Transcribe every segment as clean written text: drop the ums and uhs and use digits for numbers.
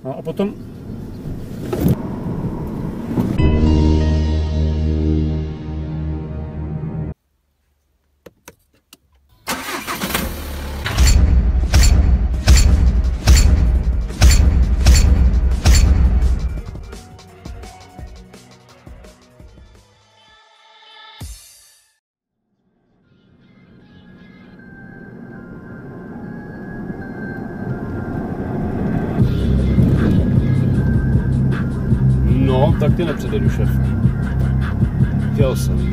No a potom... No, tak ty nepředjedu, šéf. Chtěl jsem.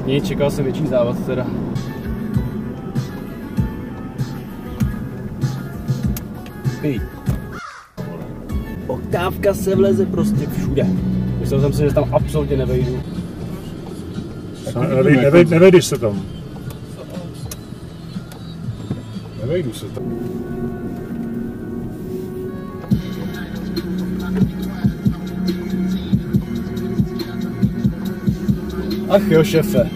Nic, čekal jsem větší závod teda. Hej. Oktávka se vleze prostě všude. Myslel jsem si, že tam absolutně nevejdu. Nevejdeš se tam. Nevejdu se tam. Ach jo, šefe.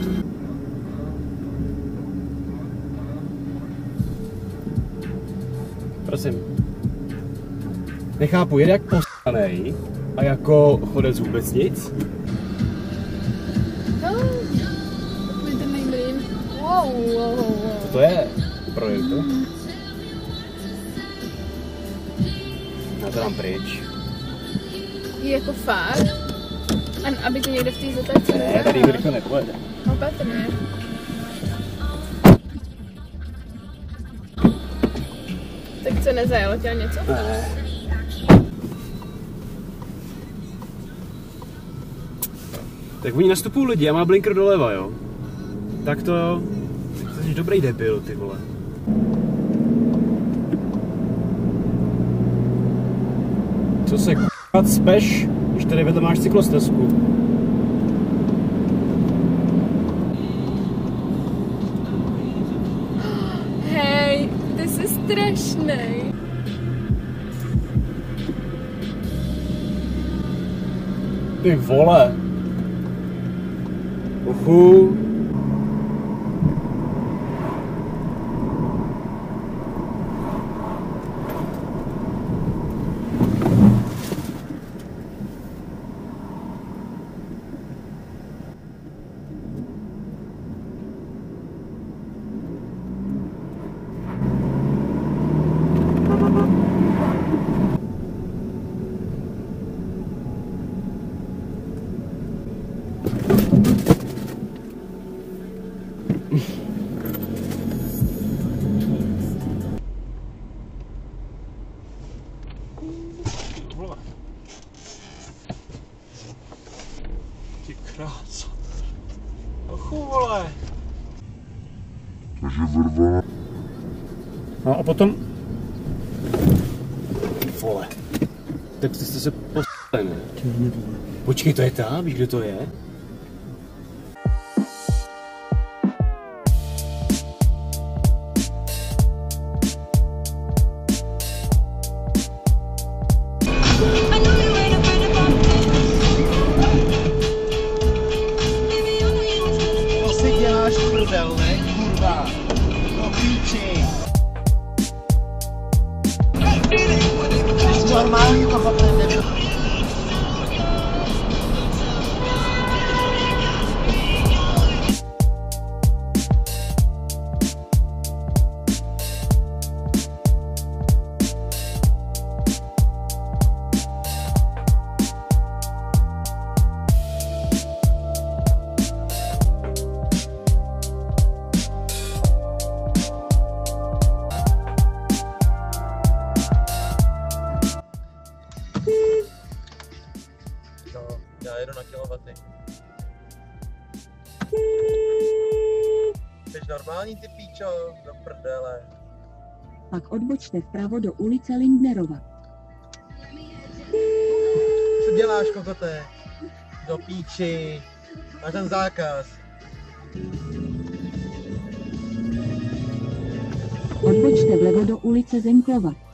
Prosím. Nechápu, jede jak postanej a jako chodec vůbec nic? Co to je? Projekt to? Já to dám pryč. Je jako fakt? A aby ti někde v té zatáčce? Ne, tady rychle nepojede. Opatrně. Tak co, nezajelo tě něco? Ne. Tak oni nastupují lidi a má blinker doleva, jo? Tak to jo. Jsi dobrý debil, ty vole. Co se k***at speš, když tady vedle máš cyklostezku? Hej, ty jsi strašnej. Ty vole. Uhu. Ty krása. Ochu, vole. Takže vrva. No a potom... Vole. Tak jste se postavili, ne? Počkej, to je ta? Víš, kde to je? normální kohote nebo... Já jedu na kilowaty. Jsi normální, ty píčo? Do prdele. Pak odbočte vpravo do ulice Lindnerova. Co děláš, kokote? Do píči. Máš ten zákaz. Odbočte vlevo do ulice Zenklova.